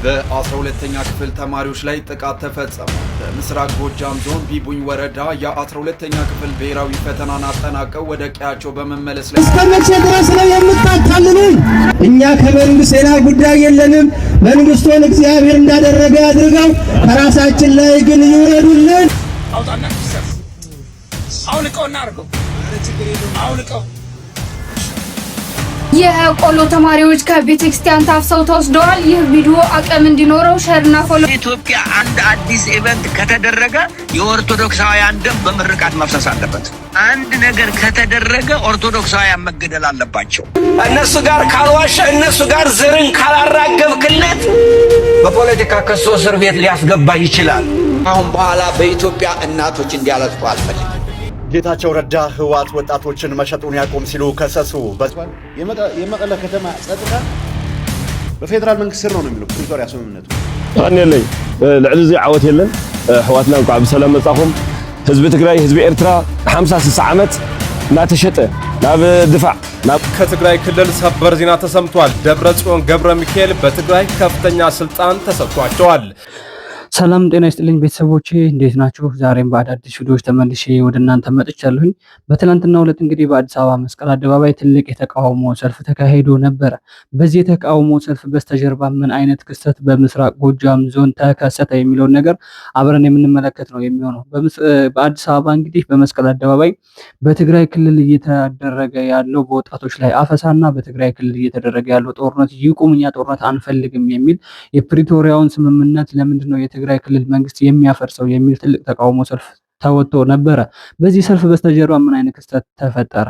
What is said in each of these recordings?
በ12ኛ ክፍል ተማሪዎች ላይ ጥቃት ተፈጸመ። በምስራቅ ጎጃም ዞን ቢቡኝ ወረዳ የ12ኛ ክፍል ብሔራዊ ፈተናን አጠናቀው ወደ ቀያቸው በመመለስ ላይ እስከመቼ ድረስ ነው የምታታልሉን? እኛ ከመንግስት ሌላ ጉዳይ የለንም። መንግስቱን እግዚአብሔር እንዳደረገ ያድርገው። ከራሳችን ላይ ግን ይውረዱልን። አውጣና ተሰፍ አውልቀውና አርገው አውልቀው። የቆሎ ተማሪዎች ከቤተክርስቲያን ታፍሰው ተወስደዋል። ይህ ቪዲዮ አቅም እንዲኖረው ሼርና ፎሎ። ኢትዮጵያ አንድ አዲስ ኢቨንት ከተደረገ የኦርቶዶክሳውያን ደም በምርቃት መፍሰስ አለበት። አንድ ነገር ከተደረገ ኦርቶዶክሳውያን መገደል አለባቸው። እነሱ ጋር ካልዋሸ፣ እነሱ ጋር ዘርን ካላራገብክለት በፖለቲካ ከሶ እስር ቤት ሊያስገባ ይችላል። አሁን በኋላ በኢትዮጵያ እናቶች እንዲያለቅሱ አልፈልግም። ጌታቸው ረዳ ህወሓት ወጣቶችን መሸጡን ያቆም ሲሉ ከሰሱ። የመቀለ ከተማ ጸጥታ በፌደራል መንግስት ስር ነው የሚለው ፕሪቶሪያ ስምምነቱ። አንየለይ ልዕሊ እዚ ዓወት የለን ህወሓትና እንኳ በሰላም መጻኹም ህዝቢ ትግራይ ህዝቢ ኤርትራ 50-60 ዓመት ናተሸጠ ናብ ድፋዕ ከትግራይ ክልል ሰበር ዜና ተሰምቷል። ደብረጽዮን ገብረ ሚካኤል በትግራይ ከፍተኛ ስልጣን ተሰጥቷቸዋል። ሰላም ጤና ይስጥልኝ ቤተሰቦቼ እንዴት ናችሁ? ዛሬም በአዳዲስ ቪዲዮዎች ተመልሼ ወደ እናንተ መጥቻለሁኝ። በትናንትናው ዕለት እንግዲህ በአዲስ አበባ መስቀል አደባባይ ትልቅ የተቃውሞ ሰልፍ ተካሂዶ ነበረ። በዚህ የተቃውሞ ሰልፍ በስተጀርባ ምን አይነት ክስተት በምስራቅ ጎጃም ዞን ተከሰተ የሚለውን ነገር አብረን የምንመለከት ነው የሚሆነው። በአዲስ አበባ እንግዲህ በመስቀል አደባባይ በትግራይ ክልል እየተደረገ ያለው በወጣቶች ላይ አፈሳና በትግራይ ክልል እየተደረገ ያለው ጦርነት ይቁም፣ እኛ ጦርነት አንፈልግም የሚል የፕሪቶሪያውን ስምምነት ለምንድን ነው የትግራይ ክልል መንግስት የሚያፈርሰው የሚል ትልቅ ተቃውሞ ሰልፍ ተወጥቶ ነበረ። በዚህ ሰልፍ በስተጀርባ ምን አይነት ክስተት ተፈጠረ?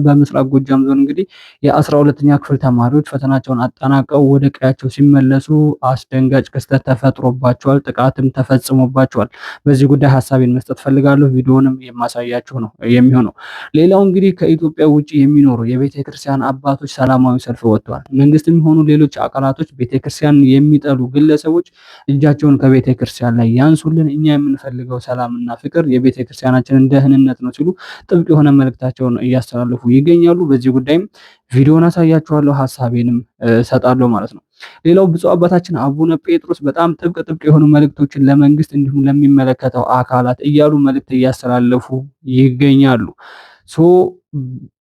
በምስራቅ ጎጃም ዞን እንግዲህ የ12ኛ ክፍል ተማሪዎች ፈተናቸውን አጠናቀው ወደ ቀያቸው ሲመለሱ አስደንጋጭ ክስተት ተፈጥሮባቸዋል፣ ጥቃትም ተፈጽሞባቸዋል። በዚህ ጉዳይ ሀሳቤን መስጠት ፈልጋለሁ። ቪዲዮንም የማሳያችሁ ነው የሚሆነው። ሌላው እንግዲህ ከኢትዮጵያ ውጭ የሚኖሩ የቤተክርስቲያን አባቶች ሰላማዊ ሰልፍ ወጥተዋል። መንግስትም የሚሆኑ ሌሎች አካላቶች ቤተክርስቲያን የሚጠሉ ግለሰቦች እጃቸውን ከቤተክርስቲያን ላይ ያንሱልን፣ እኛ የምንፈልገው ሰላምና ፍቅር የቤተ ክርስቲያናችንን ደህንነት ነው ሲሉ ጥብቅ የሆነ መልእክታቸውን እያስተላለፉ ይገኛሉ። በዚህ ጉዳይም ቪዲዮን አሳያችኋለሁ፣ ሀሳቤንም ሰጣለሁ ማለት ነው። ሌላው ብፁዕ አባታችን አቡነ ጴጥሮስ በጣም ጥብቅ የሆኑ መልእክቶችን ለመንግስት እንዲሁም ለሚመለከተው አካላት እያሉ መልእክት እያስተላለፉ ይገኛሉ።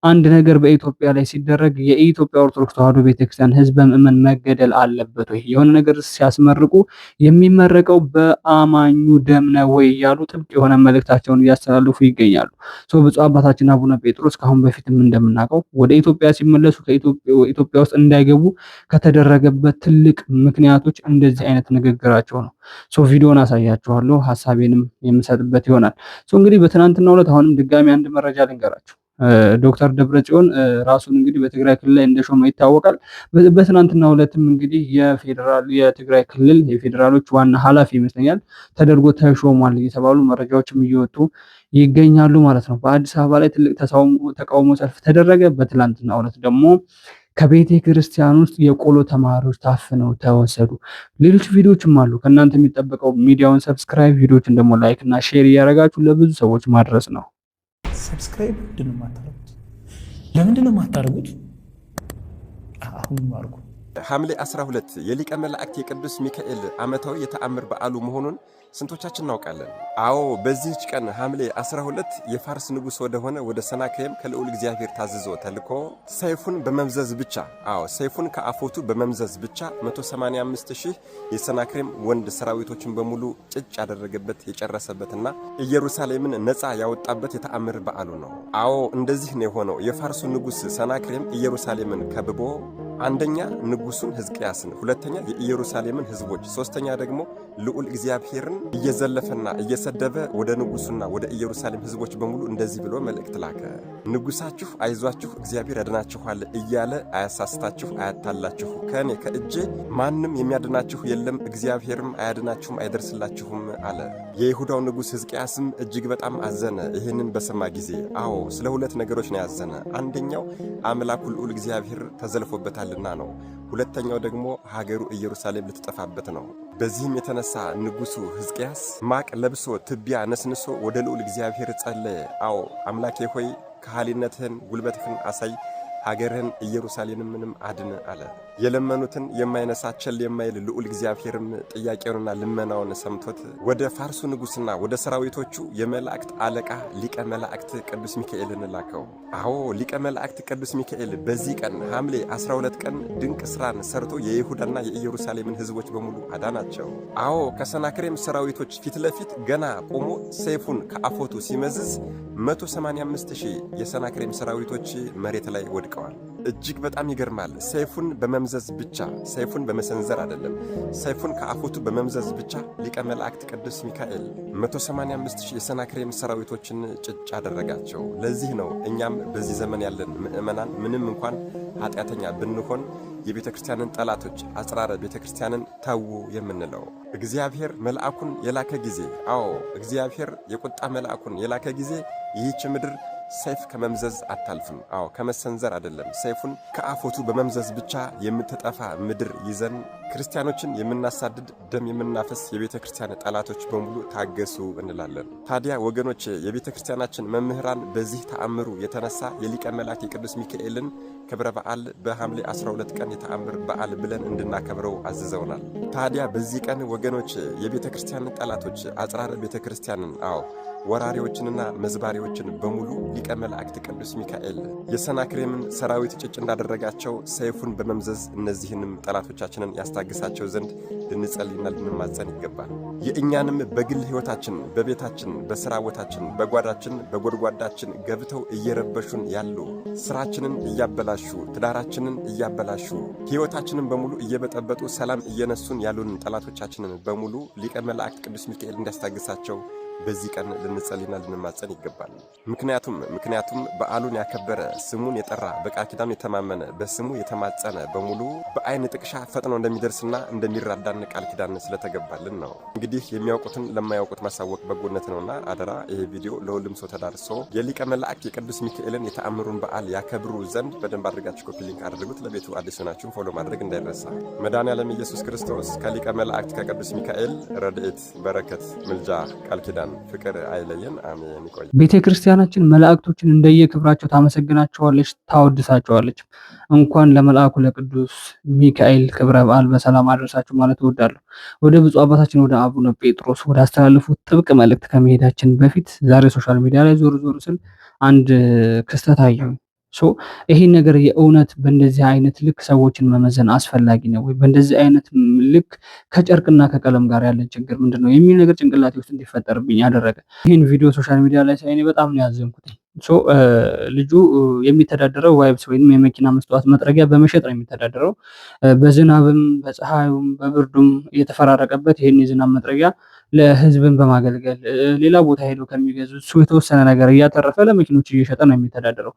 አንድ ነገር በኢትዮጵያ ላይ ሲደረግ የኢትዮጵያ ኦርቶዶክስ ተዋሕዶ ቤተክርስቲያን ህዝበ ምእመን መገደል አለበት ወይ? የሆነ ነገር ሲያስመርቁ የሚመረቀው በአማኙ ደም ነው ወይ? እያሉ ጥብቅ የሆነ መልእክታቸውን እያስተላለፉ ይገኛሉ። ብፁዕ አባታችን አቡነ ጴጥሮስ ከአሁን በፊትም እንደምናውቀው ወደ ኢትዮጵያ ሲመለሱ ኢትዮጵያ ውስጥ እንዳይገቡ ከተደረገበት ትልቅ ምክንያቶች እንደዚህ አይነት ንግግራቸው ነው። ቪዲዮን አሳያችኋለሁ፣ ሀሳቤንም የምሰጥበት ይሆናል። እንግዲህ በትናንትናው ዕለት አሁንም ድጋሚ አንድ መረጃ ልንገራችሁ። ዶክተር ደብረጽዮን ራሱን እንግዲህ በትግራይ ክልል ላይ እንደሾመ ይታወቃል። በትናንትናው ዕለትም እንግዲህ የትግራይ ክልል የፌዴራሎች ዋና ኃላፊ ይመስለኛል ተደርጎ ተሾሟል የተባሉ መረጃዎችም እየወጡ ይገኛሉ ማለት ነው። በአዲስ አበባ ላይ ትልቅ ተቃውሞ ሰልፍ ተደረገ። በትናንትናው ዕለት ደግሞ ከቤተ ክርስቲያን ውስጥ የቆሎ ተማሪዎች ታፍነው ተወሰዱ። ሌሎች ቪዲዮዎችም አሉ። ከእናንተ የሚጠበቀው ሚዲያውን ሰብስክራይብ፣ ቪዲዮዎችን ደግሞ ላይክ እና ሼር እያደረጋችሁ ለብዙ ሰዎች ማድረስ ነው። ሰብስክራይብ ምንድን ነው የማታደርጉት? ለምንድን ነው የማታደርጉት? አሁን ማርጉ። ሐምሌ 12 የሊቀ መላእክት የቅዱስ ሚካኤል ዓመታዊ የተአምር በዓሉ መሆኑን ስንቶቻችን እናውቃለን? አዎ፣ በዚህች ቀን ሐምሌ 12 የፋርስ ንጉሥ ወደሆነ ወደ ሰናክሬም ከልዑል እግዚአብሔር ታዝዞ ተልኮ ሰይፉን በመምዘዝ ብቻ ሰይፉን ከአፎቱ በመምዘዝ ብቻ 185,000 የሰናክሬም ወንድ ሰራዊቶችን በሙሉ ጭጭ ያደረገበት የጨረሰበትና ኢየሩሳሌምን ነፃ ያወጣበት የተአምር በዓሉ ነው። አዎ፣ እንደዚህ ነው የሆነው። የፋርሱ ንጉሥ ሰናክሬም ኢየሩሳሌምን ከብቦ አንደኛ ንጉሱን ሕዝቅያስን፣ ሁለተኛ የኢየሩሳሌምን ሕዝቦች፣ ሶስተኛ ደግሞ ልዑል እግዚአብሔርን እየዘለፈና እየሰደበ ወደ ንጉሱና ወደ ኢየሩሳሌም ሕዝቦች በሙሉ እንደዚህ ብሎ መልእክት ላከ። ንጉሳችሁ አይዟችሁ፣ እግዚአብሔር ያድናችኋል እያለ አያሳስታችሁ፣ አያታላችሁ። ከእኔ ከእጄ ማንም የሚያድናችሁ የለም፣ እግዚአብሔርም አያድናችሁም፣ አይደርስላችሁም አለ። የይሁዳው ንጉሥ ሕዝቅያስም እጅግ በጣም አዘነ ይህንን በሰማ ጊዜ። አዎ፣ ስለ ሁለት ነገሮች ነው ያዘነ። አንደኛው አምላኩ ልዑል እግዚአብሔር ተዘልፎበታልና ነው። ሁለተኛው ደግሞ ሀገሩ ኢየሩሳሌም ልትጠፋበት ነው። በዚህም የተነሳ ንጉሱ ሕዝቅያስ ማቅ ለብሶ ትቢያ ነስንሶ ወደ ልዑል እግዚአብሔር ጸለየ። አዎ አምላኬ ሆይ ከሃሊነትህን ጉልበትህን አሳይ፣ ሀገርህን ኢየሩሳሌምንም አድን አለ። የለመኑትን የማይነሳ ቸል የማይል ልዑል እግዚአብሔርም ጥያቄውንና ልመናውን ሰምቶት ወደ ፋርሱ ንጉሥና ወደ ሰራዊቶቹ የመላእክት አለቃ ሊቀ መላእክት ቅዱስ ሚካኤልን ላከው። አዎ ሊቀ መላእክት ቅዱስ ሚካኤል በዚህ ቀን ሐምሌ 12 ቀን ድንቅ ስራን ሰርቶ የይሁዳና የኢየሩሳሌምን ሕዝቦች በሙሉ አዳናቸው። አዎ ከሰናክሬም ሰራዊቶች ፊት ለፊት ገና ቆሞ ሰይፉን ከአፎቱ ሲመዝዝ 185,000 የሰናክሬም ሰራዊቶች መሬት ላይ ወድቀዋል። እጅግ በጣም ይገርማል። ሰይፉን በመምዘዝ ብቻ፣ ሰይፉን በመሰንዘር አይደለም፣ ሰይፉን ከአፎቱ በመምዘዝ ብቻ ሊቀ መላእክት ቅዱስ ሚካኤል 185,000 የሰናክሬም ሰራዊቶችን ጭጭ አደረጋቸው። ለዚህ ነው እኛም በዚህ ዘመን ያለን ምእመናን ምንም እንኳን ኃጢአተኛ ብንሆን የቤተ ክርስቲያንን ጠላቶች አጽራረ ቤተ ክርስቲያንን ተዉ የምንለው። እግዚአብሔር መልአኩን የላከ ጊዜ፣ አዎ እግዚአብሔር የቁጣ መልአኩን የላከ ጊዜ ይህች ምድር ሰይፍ ከመምዘዝ አታልፍም። አዎ ከመሰንዘር አይደለም፣ ሰይፉን ከአፎቱ በመምዘዝ ብቻ የምትጠፋ ምድር ይዘን ክርስቲያኖችን የምናሳድድ ደም የምናፈስ የቤተ ክርስቲያን ጠላቶች በሙሉ ታገሱ እንላለን። ታዲያ ወገኖች የቤተ ክርስቲያናችን መምህራን በዚህ ተአምሩ የተነሳ የሊቀ መላእክት የቅዱስ ሚካኤልን ክብረ በዓል በሐምሌ 12 ቀን የተአምር በዓል ብለን እንድናከብረው አዝዘውናል። ታዲያ በዚህ ቀን ወገኖች የቤተ ክርስቲያን ጠላቶች አጽራረ ቤተ ክርስቲያንን አዎ ወራሪዎችንና መዝባሪዎችን በሙሉ ሊቀ መላእክት ቅዱስ ሚካኤል የሰናክሬምን ሰራዊት ጭጭ እንዳደረጋቸው ሰይፉን በመምዘዝ እነዚህንም ጠላቶቻችንን ያስታግሳቸው ዘንድ ልንጸልይና ልንማጸን ይገባል። የእኛንም በግል ሕይወታችን፣ በቤታችን፣ በሥራ ቦታችን፣ በጓዳችን፣ በጎድጓዳችን ገብተው እየረበሹን ያሉ ስራችንን እያበላሹ፣ ትዳራችንን እያበላሹ፣ ሕይወታችንን በሙሉ እየበጠበጡ ሰላም እየነሱን ያሉን ጠላቶቻችንን በሙሉ ሊቀ መላእክት ቅዱስ ሚካኤል እንዲያስታግሳቸው በዚህ ቀን ልንጸልይና ልንማጸን ይገባል። ምክንያቱም በዓሉን ያከበረ ስሙን የጠራ በቃል ኪዳኑ የተማመነ በስሙ የተማጸነ በሙሉ በአይን ጥቅሻ ፈጥኖ እንደሚደርስና እንደሚራዳን ቃል ኪዳን ስለተገባልን ነው። እንግዲህ የሚያውቁትን ለማያውቁት ማሳወቅ በጎነት ነውና አደራ ይሄ ቪዲዮ ለሁሉም ሰው ተዳርሶ የሊቀ መላእክት የቅዱስ ሚካኤልን የተአምሩን በዓል ያከብሩ ዘንድ በደንብ አድርጋችሁ ኮፒ ሊንክ አድርጉት። ለቤቱ አዲስ ሆናችሁ ፎሎ ማድረግ እንዳይረሳ። መድኃኔዓለም ኢየሱስ ክርስቶስ ከሊቀ መላእክት ከቅዱስ ሚካኤል ረድኤት፣ በረከት፣ ምልጃ፣ ቃል ኪዳን ፍቅር አይለየን። አሜን። ይቆይ። ቤተ ክርስቲያናችን መላእክቶችን እንደየክብራቸው ታመሰግናቸዋለች፣ ታወድሳቸዋለች። እንኳን ለመልአኩ ለቅዱስ ሚካኤል ክብረ በዓል በሰላም አደረሳችሁ ማለት እወዳለሁ። ወደ ብፁዕ አባታችን ወደ አቡነ ጴጥሮስ ወደ አስተላለፉት ጥብቅ መልእክት ከመሄዳችን በፊት ዛሬ ሶሻል ሚዲያ ላይ ዞር ስል አንድ ክስተት አየሁ። ይሄን ነገር የእውነት በእንደዚህ አይነት ልክ ሰዎችን መመዘን አስፈላጊ ነው ወይ? በእንደዚህ አይነት ልክ ከጨርቅና ከቀለም ጋር ያለን ችግር ምንድነው የሚል ነገር ጭንቅላቴ ውስጥ እንዲፈጠርብኝ ያደረገ ይህን ቪዲዮ ሶሻል ሚዲያ ላይ ሳይ በጣም ነው ያዘንኩት። ልጁ የሚተዳደረው ዋይብስ ወይም የመኪና መስተዋት መጥረጊያ በመሸጥ ነው የሚተዳደረው። በዝናብም በፀሐዩም በብርዱም እየተፈራረቀበት ይህን የዝናብ መጥረጊያ ለህዝብን በማገልገል ሌላ ቦታ ሄዶ ከሚገዙት የተወሰነ ነገር እያተረፈ ለመኪኖች እየሸጠ ነው የሚተዳደረው።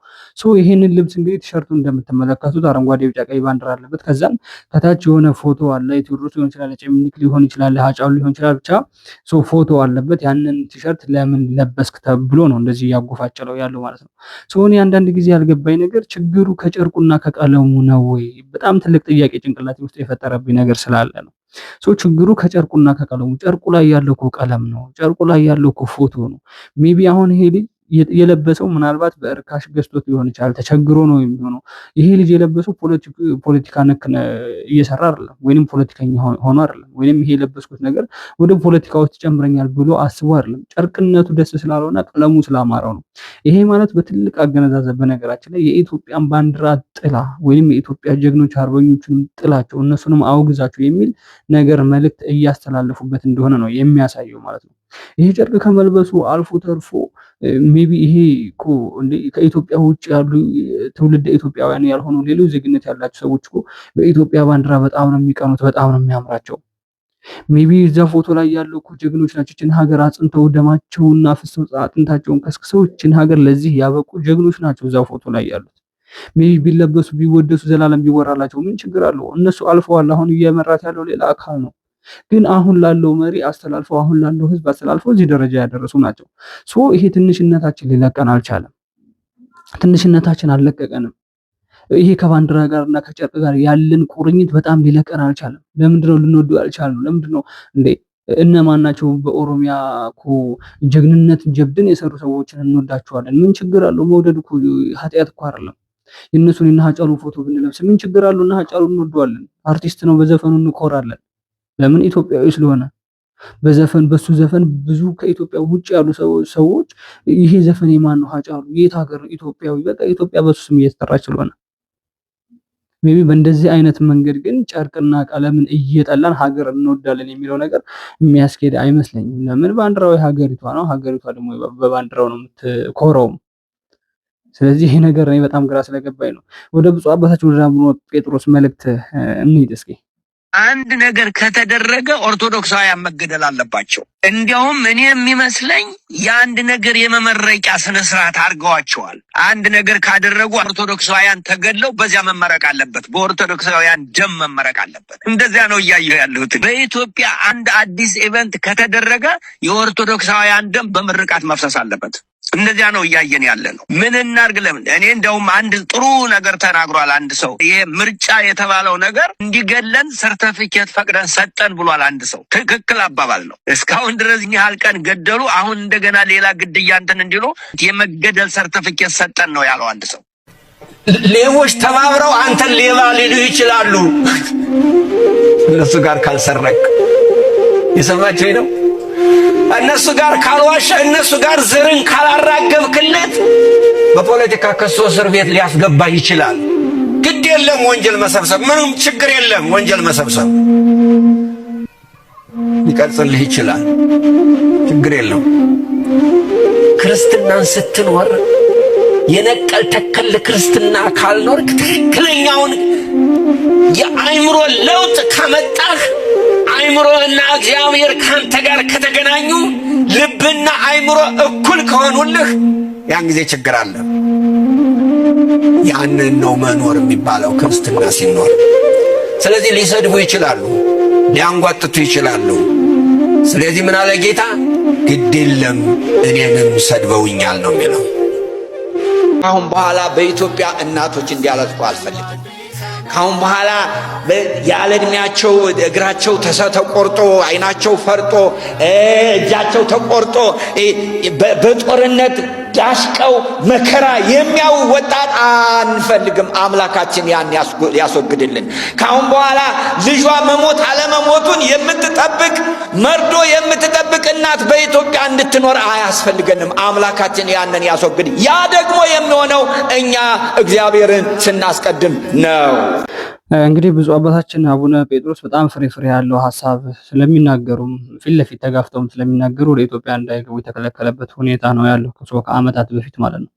ይህንን ልብስ እንግዲህ ቲሸርቱ እንደምትመለከቱት አረንጓዴ፣ ቢጫ፣ ቀይ ባንዲራ አለበት። ከዛም ከታች የሆነ ፎቶ አለ። የቴዎድሮስ ሊሆን ይችላል፣ የጨሚኒክ ሊሆን ይችላል፣ ሀጫሉ ሊሆን ይችላል። ብቻ ፎቶ አለበት። ያንን ቲሸርት ለምን ለበስክ ተብሎ ነው እንደዚህ እያጎፋጨለው ያለው ማለት ነው። እኔ አንዳንድ ጊዜ ያልገባኝ ነገር ችግሩ ከጨርቁና ከቀለሙ ነው ወይ? በጣም ትልቅ ጥያቄ ጭንቅላቴ ውስጥ የፈጠረብኝ ነገር ስላለ ነው። ችግሩ ከጨርቁና ከቀለሙ፣ ጨርቁ ላይ ያለው እኮ ቀለም ነው። ጨርቁ ላይ ያለው እኮ ፎቶ ነው። ሜቢ አሁን ይሄ ልጅ የለበሰው ምናልባት በእርካሽ ገዝቶት ሊሆን ይችላል፣ ተቸግሮ ነው የሚሆነው። ይሄ ልጅ የለበሰው ፖለቲካ ነክ እየሰራ አይደለም፣ ወይንም ፖለቲከኛ ሆኖ አይደለም፣ ወይንም ይሄ የለበስኩት ነገር ወደ ፖለቲካ ውስጥ ይጨምረኛል ብሎ አስቦ አይደለም። ጨርቅነቱ ደስ ስላለውና ቀለሙ ስላማረው ነው። ይሄ ማለት በትልቅ አገነዛዘብ በነገራችን ላይ የኢትዮጵያን ባንዲራ ጥላ ወይንም የኢትዮጵያ ጀግኖች አርበኞችንም ጥላቸው እነሱንም አውግዛቸው የሚል ነገር መልእክት እያስተላለፉበት እንደሆነ ነው የሚያሳየው ማለት ነው። ይሄ ጨርቅ ከመልበሱ አልፎ ተርፎ ሜቢ ይሄ እኮ ከኢትዮጵያ ውጭ ያሉ ትውልደ ኢትዮጵያውያን ያልሆኑ ሌሎች ዜግነት ያላቸው ሰዎች እኮ በኢትዮጵያ ባንዲራ በጣም ነው የሚቀኑት፣ በጣም ነው የሚያምራቸው። ሜቢ እዛ ፎቶ ላይ ያለው እኮ ጀግኖች ናቸው። ይህችን ሀገር አጽንተው ደማቸውና ፍሰው አጥንታቸውን ከስክሰው ይህችን ሀገር ለዚህ ያበቁ ጀግኖች ናቸው እዛ ፎቶ ላይ ያሉት። ሜቢ ቢለበሱ ቢወደሱ ዘላለም ቢወራላቸው ምን ችግር አለው? እነሱ አልፈዋል። አሁን እየመራት ያለው ሌላ አካል ነው። ግን አሁን ላለው መሪ አስተላልፈው አሁን ላለው ህዝብ አስተላልፈው እዚህ ደረጃ ያደረሱ ናቸው። ይሄ ትንሽነታችን ሊለቀን አልቻለም። ትንሽነታችን አልለቀቀንም። ይሄ ከባንዲራ ጋርና ከጨርቅ ጋር ያለን ቁርኝት በጣም ሊለቀን አልቻለም። ለምንድነው ልንወዱ አልቻልነው? ለምንድነው እንዴ? እነማን ናቸው በኦሮሚያ እኮ ጀግንነት ጀብድን የሰሩ ሰዎችን እንወዳቸዋለን። ምን ችግር አለው? መውደድ እኮ ኃጢአት እኮ አይደለም። የእነሱን እና ሀጫሉ ፎቶ ብንለብስ ምን ችግር አለው? እና ሀጫሉ እንወደዋለን፣ አርቲስት ነው፣ በዘፈኑ እንኮራለን። ለምን? ኢትዮጵያዊ ስለሆነ። በሱ ዘፈን ብዙ ከኢትዮጵያ ውጭ ያሉ ሰዎች ይሄ ዘፈን የማን ነው? ሀጫሉ የት ሀገር ነው? ኢትዮጵያዊ። በቃ ኢትዮጵያ በሱ ስም እየተጠራች ስለሆነ ሜቢ በእንደዚህ አይነት መንገድ ግን ጨርቅና ቀለምን እየጠላን ሀገር እንወዳለን የሚለው ነገር የሚያስኬድ አይመስለኝም። ለምን? ባንዲራው ሀገሪቷ ነው። ሀገሪቷ ደግሞ በባንዲራው ነው የምትኮረውም። ስለዚህ ይሄ ነገር እኔ በጣም ግራ ስለገባኝ ነው። ወደ ብፁዕ አባታችን ወደ አቡነ ጴጥሮስ መልእክት እንሂድ እስኪ። አንድ ነገር ከተደረገ ኦርቶዶክሳውያን መገደል አለባቸው። እንዲያውም እኔ የሚመስለኝ የአንድ ነገር የመመረቂያ ስነ ስርዓት አድርገዋቸዋል። አንድ ነገር ካደረጉ ኦርቶዶክሳውያን ተገድለው በዚያ መመረቅ አለበት፣ በኦርቶዶክሳውያን ደም መመረቅ አለበት። እንደዚያ ነው እያየሁ ያለሁት። በኢትዮጵያ አንድ አዲስ ኢቨንት ከተደረገ የኦርቶዶክሳውያን ደም በምርቃት መፍሰስ አለበት። እንደዚያ ነው እያየን ያለ ነው። ምን እናርግ? ለምን? እኔ እንደውም አንድ ጥሩ ነገር ተናግሯል አንድ ሰው። ይሄ ምርጫ የተባለው ነገር እንዲገለን ሰርተፊኬት ፈቅደን ሰጠን ብሏል አንድ ሰው። ትክክል አባባል ነው። እስካሁን ድረስ ያህል ቀን ገደሉ፣ አሁን እንደገና ሌላ ግድያ እንትን እንዲሉ የመገደል ሰርተፊኬት ሰጠን ነው ያለው አንድ ሰው። ሌቦች ተባብረው አንተን ሌባ ሊሉ ይችላሉ፣ እነሱ ጋር ካልሰረቅ። የሰማችሁኝ ነው? እነሱ ጋር ካልዋሸ፣ እነሱ ጋር ዝርን ካላራገብክለት በፖለቲካ ከሶ እስር ቤት ሊያስገባ ይችላል። ግድ የለም ወንጀል መሰብሰብ፣ ምንም ችግር የለም ወንጀል መሰብሰብ፣ ሊቀርጽልህ ይችላል፣ ችግር የለም። ክርስትናን ስትኖር የነቀል ተከል ክርስትና ካልኖርክ፣ ትክክለኛውን የአእምሮ ለውጥ ካመጣህ፣ አእምሮና እግዚአብሔር ካንተ ጋር ከተገናኙ፣ ልብና አእምሮ እኩል ከሆኑልህ ያን ጊዜ ችግር አለ። ያንን ነው መኖር የሚባለው ክርስትና ሲኖር። ስለዚህ ሊሰድቡ ይችላሉ፣ ሊያንጓጥቱ ይችላሉ። ስለዚህ ምን አለ ጌታ? ግድ የለም እኔንም ሰድበውኛል ነው የሚለው። ካሁን በኋላ በኢትዮጵያ እናቶች እንዲያለቅሱ አልፈልግም። ካሁን በኋላ ያለ ዕድሜያቸው እግራቸው ተቆርጦ፣ አይናቸው ፈርጦ፣ እጃቸው ተቆርጦ በጦርነት ዳሽቀው መከራ የሚያው ወጣት አንፈልግም። አምላካችን ያን ያስወግድልን። ካሁን በኋላ ልጇ መሞት አለመሞቱን የምትጠብቅ መርዶ የምትጠብቅ እናት በኢትዮጵያ እንድትኖር አያስፈልገንም። አምላካችን ያንን ያስወግድ። ያ ደግሞ የሚሆነው እኛ እግዚአብሔርን ስናስቀድም ነው። እንግዲህ ብፁዕ አባታችን አቡነ ጴጥሮስ በጣም ፍሬ ያለው ሀሳብ ስለሚናገሩም ፊት ለፊት ተጋፍተውም ስለሚናገሩ ወደ ኢትዮጵያ እንዳይገቡ የተከለከለበት ሁኔታ ነው ያለው ከዓመታት በፊት ማለት ነው።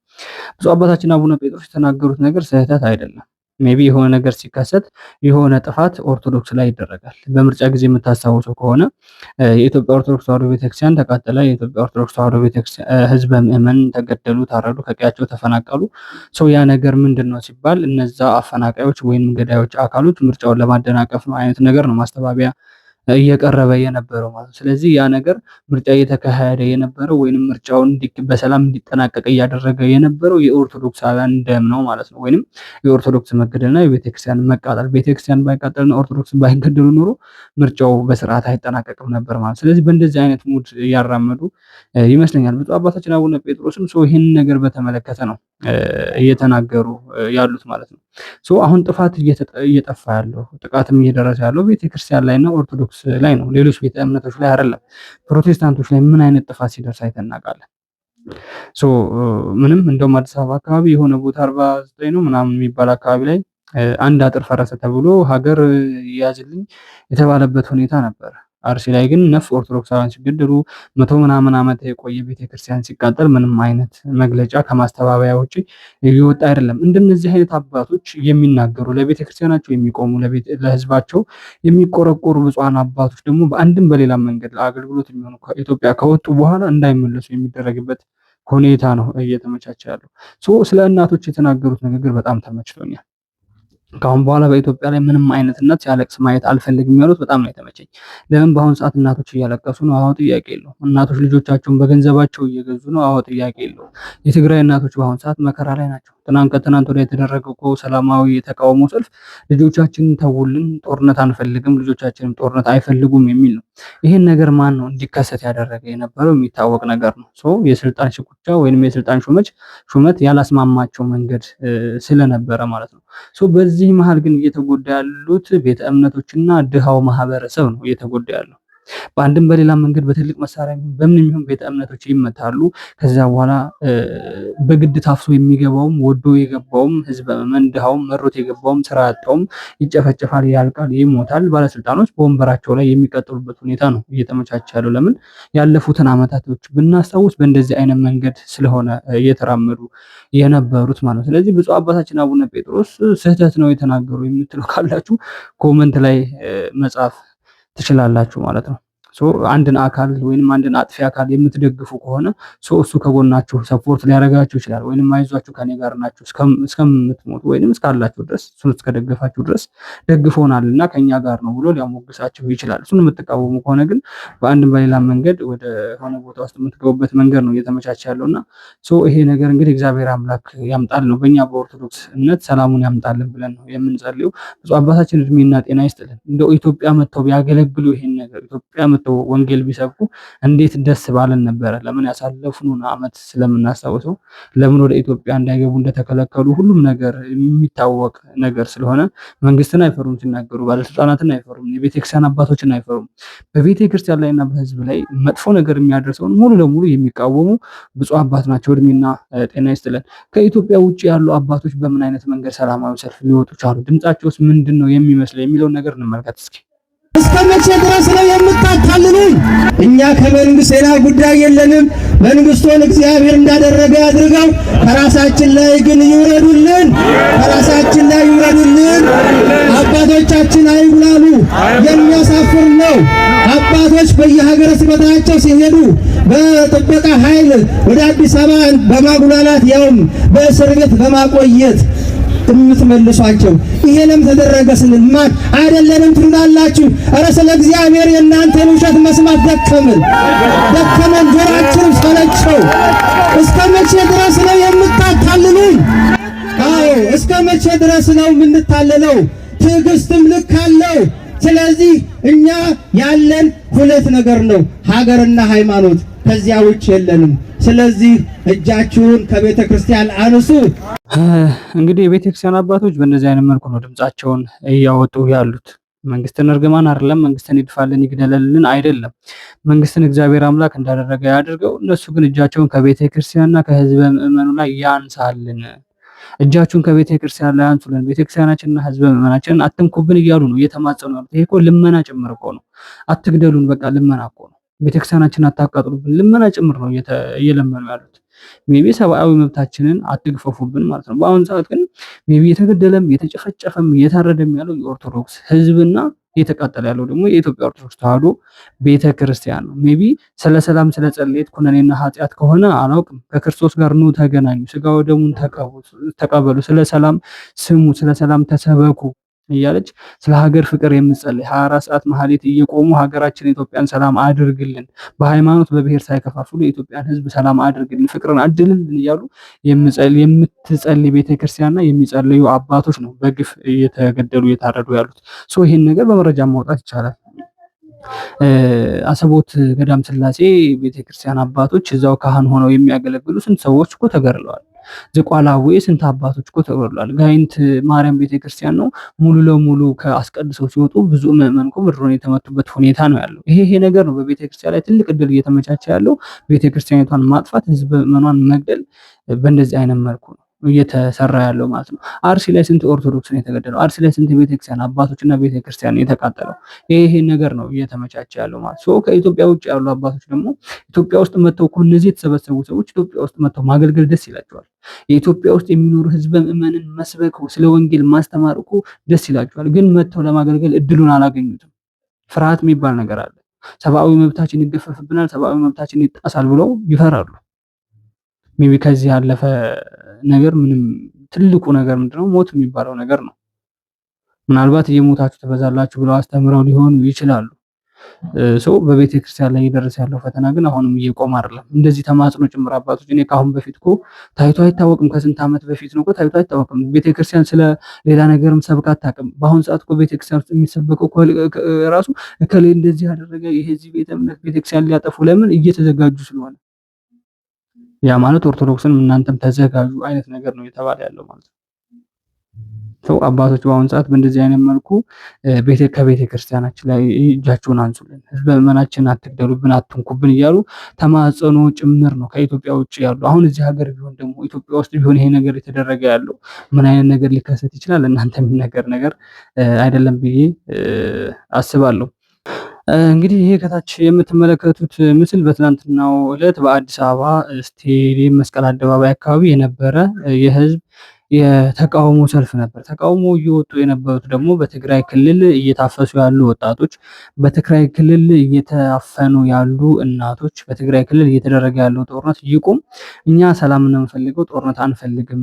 ብፁዕ አባታችን አቡነ ጴጥሮስ የተናገሩት ነገር ስህተት አይደለም። ሜቢ የሆነ ነገር ሲከሰት የሆነ ጥፋት ኦርቶዶክስ ላይ ይደረጋል። በምርጫ ጊዜ የምታስታውሰው ከሆነ የኢትዮጵያ ኦርቶዶክስ ተዋሕዶ ቤተክርስቲያን ተቃጠለ። የኢትዮጵያ ኦርቶዶክስ ተዋሕዶ ቤተክርስቲያን ህዝበ ምዕመን ተገደሉ፣ ታረዱ፣ ከቀያቸው ተፈናቀሉ። ሰው ያ ነገር ምንድን ነው ሲባል እነዛ አፈናቃዮች ወይም ገዳዮች አካሎች ምርጫውን ለማደናቀፍ ነው አይነት ነገር ነው ማስተባበያ እየቀረበ የነበረው ማለት ነው። ስለዚህ ያ ነገር ምርጫ እየተካሄደ የነበረው ወይንም ምርጫውን በሰላም እንዲጠናቀቅ እያደረገ የነበረው የኦርቶዶክሳውያን ደም ነው ማለት ነው። ወይንም የኦርቶዶክስ መገደልና የቤተክርስቲያን መቃጠል። ቤተክርስቲያን ባይቃጠልና ኦርቶዶክስ ባይገደሉ ኖሮ ምርጫው በስርዓት አይጠናቀቅም ነበር ማለት። ስለዚህ በእንደዚህ አይነት ሙድ እያራመዱ ይመስለኛል ብፁዕ አባታችን አቡነ ጴጥሮስም ሰው ይህን ነገር በተመለከተ ነው እየተናገሩ ያሉት ማለት ነው። አሁን ጥፋት እየጠፋ ያለው ጥቃትም እየደረሰ ያለው ቤተክርስቲያን ላይ እና ኦርቶዶክስ ላይ ነው። ሌሎች ቤተ እምነቶች ላይ አይደለም። ፕሮቴስታንቶች ላይ ምን አይነት ጥፋት ሲደርስ አይተን እናውቃለን? ምንም እንደውም አዲስ አበባ አካባቢ የሆነ ቦታ 49 ነው ምናምን የሚባል አካባቢ ላይ አንድ አጥር ፈረሰ ተብሎ ሀገር ያዝልኝ የተባለበት ሁኔታ ነበር። አርሲ ላይ ግን ነፍ ኦርቶዶክሳውያን ሲገደሉ 100 ምናምን ዓመት የቆየ ቤተክርስቲያን ሲቃጠል ምንም አይነት መግለጫ ከማስተባበያ ውጪ ይወጣ አይደለም። እንደነዚህ አይነት አባቶች የሚናገሩ ለቤተክርስቲያናቸው የሚቆሙ ለህዝባቸው የሚቆረቆሩ ብፁዓን አባቶች ደግሞ በአንድም በሌላ መንገድ ለአገልግሎት የሚሆኑ ከኢትዮጵያ ከወጡ በኋላ እንዳይመለሱ የሚደረግበት ሁኔታ ነው እየተመቻቸ ያለው። ስለ እናቶች የተናገሩት ንግግር በጣም ተመችቶኛል። ካሁን በኋላ በኢትዮጵያ ላይ ምንም አይነት እናት ሲያለቅስ ማየት አልፈልግም ያሉት በጣም ነው የተመቸኝ። ለምን በአሁኑ ሰዓት እናቶች እያለቀሱ ነው? አዎ ጥያቄ የለውም። እናቶች ልጆቻቸውን በገንዘባቸው እየገዙ ነው? አዎ ጥያቄ የለውም። የትግራይ እናቶች በአሁኑ ሰዓት መከራ ላይ ናቸው። ከትናንት ወዲያ የተደረገው እኮ ሰላማዊ የተቃውሞ ሰልፍ ልጆቻችንን ተውልን፣ ጦርነት አንፈልግም፣ ልጆቻችንም ጦርነት አይፈልጉም የሚል ነው። ይሄን ነገር ማን ነው እንዲከሰት ያደረገ የነበረው የሚታወቅ ነገር ነው። የስልጣን ሽኩቻ ወይንም የስልጣን ሹመት ያላስማማቸው መንገድ ስለነበረ ማለት ነው። በዚህ መሀል ግን እየተጎዳ ያሉት ቤተ እምነቶችና ድሃው ማህበረሰብ ነው እየተጎዳ ያለው። በአንድም በሌላ መንገድ በትልቅ መሳሪያ በምንም ይሁን ቤተ እምነቶች ይመታሉ። ከዚያ በኋላ በግድ ታፍሶ የሚገባውም ወዶ የገባውም ህዝበ ምዕመን ድሃውም መሮት የገባውም ስራ ያጣውም ይጨፈጨፋል፣ ያልቃል፣ ይሞታል። ባለስልጣኖች በወንበራቸው ላይ የሚቀጥሉበት ሁኔታ ነው እየተመቻቸ ያለው። ለምን ያለፉትን አመታቶች ብናስታውስ በእንደዚህ አይነት መንገድ ስለሆነ እየተራመዱ የነበሩት ማለት ነው። ስለዚህ ብፁዕ አባታችን አቡነ ጴጥሮስ ስህተት ነው የተናገሩ የምትሉ ካላችሁ ኮመንት ላይ መጻፍ ትችላላችሁ ማለት ነው። አንድን አካል ወይንም አንድን አጥፊ አካል የምትደግፉ ከሆነ እሱ ከጎናችሁ ሰፖርት ሊያደርጋችሁ ይችላል። ወይንም አይዟችሁ ከኔ ጋር ናችሁ እስከምትሞቱ ወይንም እስካላችሁ ድረስ እሱን እስከደገፋችሁ ድረስ ደግፎናልና ከኛ ጋር ነው ብሎ ሊያሞግሳችሁ ይችላል። እሱን የምትቃወሙ ከሆነ ግን በአንድም በሌላ መንገድ ወደ ሆነ ቦታ ውስጥ የምትገቡበት መንገድ ነው እየተመቻቸ ያለውና ይሄ ነገር እንግዲህ እግዚአብሔር አምላክ ያምጣል ነው። በእኛ በኦርቶዶክስ እምነት ሰላሙን ያምጣልን ብለን ነው የምንጸልየው። ብፁዕ አባታችን እድሜና ጤና ይስጥልን። እንደው ኢትዮጵያ መጥተው ቢያገለግሉ ይሄን ነገር ኢትዮጵያ ወንጌል ቢሰብኩ እንዴት ደስ ባለን ነበረ። ለምን ያሳለፉን አመት ስለምናስታውሰው ለምን ወደ ኢትዮጵያ እንዳይገቡ እንደተከለከሉ ሁሉም ነገር የሚታወቅ ነገር ስለሆነ መንግስትን አይፈሩም ሲናገሩ፣ ባለስልጣናትን አይፈሩም፣ የቤተክርስቲያን አባቶችን አይፈሩም። በቤተክርስቲያን ላይና በህዝብ ላይ መጥፎ ነገር የሚያደርሰውን ሙሉ ለሙሉ የሚቃወሙ ብፁዕ አባት ናቸው። እድሜና ጤና ይስጥልን። ከኢትዮጵያ ውጭ ያሉ አባቶች በምን አይነት መንገድ ሰላማዊ ሰልፍ ሊወጡ ቻሉ? ድምጻቸውስ ምንድን ነው የሚመስለው የሚለውን ነገር እንመልከት እስኪ። እስከ መቼ ድረስ ነው የምታታልሉን? እኛ ከመንግስት ሌላ ጉዳይ የለንም። መንግስቱን እግዚአብሔር እንዳደረገ ያድርገው። ከራሳችን ላይ ግን ይውረዱልን፣ ከራሳችን ላይ ይውረዱልን። አባቶቻችን አይጉላሉ። የሚያሳፍር ነው። አባቶች በየሀገረ ስብከታቸው ሲሄዱ በጥበቃ ኃይል ወደ አዲስ አበባ በማጉላላት ያውም በእስር ቤት በማቆየት የምትመልሷቸው ይሄ ለምን ተደረገ ስንል ማን አይደለንም ትሉናላችሁ። ኧረ ስለ እግዚአብሔር የእናንተን ውሸት መስማት ደከመን፣ ጆሮአችን ሰለቸው። እስከ መቼ ድረስ ነው የምታታልሉን? አዎ እስከ መቼ ድረስ ነው የምንታለለው? ትዕግስትም ልክ አለው። ስለዚህ እኛ ያለን ሁለት ነገር ነው፣ ሀገርና ሃይማኖት። ከዚያ ውጭ የለንም። ስለዚህ እጃችሁን ከቤተ ክርስቲያን አንሱ። እንግዲህ የቤተ ክርስቲያን አባቶች በእንደዚህ አይነት መልኩ ነው ድምጻቸውን እያወጡ ያሉት። መንግስትን እርግማን አይደለም፣ መንግስትን ይድፋልን ይግደለልን አይደለም። መንግስትን እግዚአብሔር አምላክ እንዳደረገ ያድርገው። እነሱ ግን እጃቸውን ከቤተ ክርስቲያንና ከህዝበ ምዕመኑ ላይ ያንሳልን። እጃችሁን ከቤተ ክርስቲያን ላይ አንሱልን፣ ቤተክርስቲያናችንና ህዝበ ምዕመናችንን አትንኩብን እያሉ ነው እየተማጸኑ ያሉት። ይሄ እኮ ልመና ጭምር እኮ ነው። አትግደሉን፣ በቃ ልመና እኮ ነው። ቤተክርስቲያናችንን አታቃጥሉብን፣ ልመና ጭምር ነው እየለመኑ ያሉት። ሜቢ ሰብአዊ መብታችንን አትግፈፉብን ማለት ነው። በአሁን ሰዓት ግን ሜቢ የተገደለም የተጨፈጨፈም እየታረደም ያለው የኦርቶዶክስ ህዝብና እየተቃጠለ ያለው ደግሞ የኢትዮጵያ ኦርቶዶክስ ተዋሕዶ ቤተክርስቲያን ነው። ሜቢ ስለ ሰላም ስለ ጸሎት ኩነኔና ኃጢአት ከሆነ አላውቅም። ከክርስቶስ ጋር ኑ ተገናኙ፣ ስጋ ወደሙን ተቀበሉ፣ ስለ ሰላም ስሙ፣ ስለ ሰላም ተሰበኩ እያለች ስለ ሀገር ፍቅር የምጸልይ 24 ሰዓት መሐሌት እየቆሙ ሀገራችን ኢትዮጵያን ሰላም አድርግልን፣ በሃይማኖት በብሔር ሳይከፋፍሉ የኢትዮጵያን ህዝብ ሰላም አድርግልን፣ ፍቅርን አድልልን እያሉ የምትጸልይ ቤተክርስቲያንና የሚጸልዩ አባቶች ነው በግፍ እየተገደሉ እየታረዱ ያሉት። ይሄን ነገር በመረጃ ማውጣት ይቻላል። አሰቦት ገዳም ስላሴ ቤተክርስቲያን አባቶች እዛው ካህን ሆነው የሚያገለግሉ ስንት ሰዎች እኮ ተገድለዋል። ዝቋላዌ ስንት አባቶች እኮ ተገድለዋል። ጋይንት ማርያም ቤተክርስቲያን ነው ሙሉ ለሙሉ ከአስቀድሰው ሲወጡ ብዙ ምዕመን እኮ ምድሩን የተመቱበት ሁኔታ ነው ያለው። ይሄ ነገር ነው በቤተክርስቲያን ላይ ትልቅ እድል እየተመቻቸ ያለው። ቤተክርስቲያኒቷን ማጥፋት፣ ህዝብ ምዕመኗን መግደል በእንደዚህ አይነት መልኩ ነው እየተሰራ ያለው ማለት ነው። አርሲ ላይ ስንት ኦርቶዶክስ ነው የተገደለው? አርሲ ላይ ስንት ቤተክርስቲያን አባቶችና ቤተክርስቲያን የተቃጠለው? ይሄ ነገር ነው እየተመቻቸ ያለው ማለት ነው። ከኢትዮጵያ ውጭ ያሉ አባቶች ደግሞ ኢትዮጵያ ውስጥ መጥተው እኮ እነዚህ የተሰበሰቡ ሰዎች ኢትዮጵያ ውስጥ መጥተው ማገልገል ደስ ይላቸዋል። የኢትዮጵያ ውስጥ የሚኖሩ ህዝበ ምዕመንን መስበክ፣ ስለ ወንጌል ማስተማር እኮ ደስ ይላቸዋል። ግን መጥተው ለማገልገል እድሉን አላገኙትም። ፍርሃት የሚባል ነገር አለ። ሰብአዊ መብታችን ይገፈፍብናል፣ ሰብአዊ መብታችን ይጣሳል ብለው ይፈራሉ። ሜቢ ከዚህ ያለፈ ነገር ምንም ትልቁ ነገር ምንድነው? ሞት የሚባለው ነገር ነው። ምናልባት እየሞታችሁ ትበዛላችሁ ብለው አስተምረው ሊሆኑ ይችላሉ። ሰው በቤተ ክርስቲያን ላይ እየደረሰ ያለው ፈተና ግን አሁንም እየቆመ አይደለም። እንደዚህ ተማጽኖ ጭምር አባቶች እኔ ከአሁን በፊት እኮ ታይቶ አይታወቅም። ከስንት ዓመት በፊት ነው እኮ ታይቶ አይታወቅም። ቤተ ክርስቲያን ስለ ሌላ ነገርም ሰብካ አታውቅም። በአሁን ሰዓት እኮ ቤተ ክርስቲያን ውስጥ የሚሰበከው ራሱ እከሌ እንደዚህ ያደረገ ይሄ እዚህ ቤተ እምነት ቤተ ክርስቲያን ሊያጠፉ ለምን እየተዘጋጁ ስለሆነ ያ ማለት ኦርቶዶክስን እናንተም ተዘጋጁ አይነት ነገር ነው የተባለ ያለው ማለት ነው። ሰው አባቶች በአሁን ሰዓት በእንደዚህ አይነት መልኩ ከቤተ ክርስቲያናችን ላይ እጃችሁን አንሱልን፣ ህዝበ ምዕመናችን አትግደሉብን፣ አትንኩብን እያሉ ተማጸኖ ጭምር ነው ከኢትዮጵያ ውጭ ያሉ። አሁን እዚህ ሀገር ቢሆን ደግሞ ኢትዮጵያ ውስጥ ቢሆን ይሄ ነገር የተደረገ ያለው ምን አይነት ነገር ሊከሰት ይችላል? እናንተ የሚነገር ነገር አይደለም ብዬ አስባለሁ። እንግዲህ ይሄ ከታች የምትመለከቱት ምስል በትናንትናው ዕለት በአዲስ አበባ ስቴዲየም መስቀል አደባባይ አካባቢ የነበረ የህዝብ የተቃውሞ ሰልፍ ነበር። ተቃውሞ እየወጡ የነበሩት ደግሞ በትግራይ ክልል እየታፈሱ ያሉ ወጣቶች፣ በትግራይ ክልል እየተአፈኑ ያሉ እናቶች፣ በትግራይ ክልል እየተደረገ ያለው ጦርነት ይቁም፣ እኛ ሰላም ነው የምንፈልገው ጦርነት አንፈልግም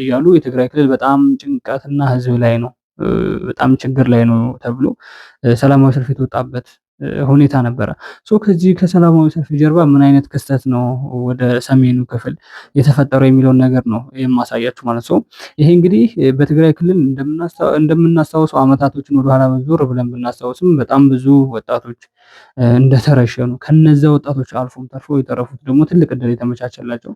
እያሉ የትግራይ ክልል በጣም ጭንቀትና ህዝብ ላይ ነው በጣም ችግር ላይ ነው ተብሎ ሰላማዊ ሰልፍ የተወጣበት ሁኔታ ነበረ። ከዚህ ከሰላማዊ ሰልፍ ጀርባ ምን አይነት ክስተት ነው ወደ ሰሜኑ ክፍል የተፈጠረው የሚለውን ነገር ነው የማሳያችሁ ማለት ነው። ይሄ እንግዲህ በትግራይ ክልል እንደምናስታውሰው አመታቶችን ወደኋላ ዞር ብለን ብናስታውስም በጣም ብዙ ወጣቶች እንደተረሸኑ ከነዛ ወጣቶች አልፎም ተርፎ የተረፉት ደግሞ ትልቅ እድል የተመቻቸላቸው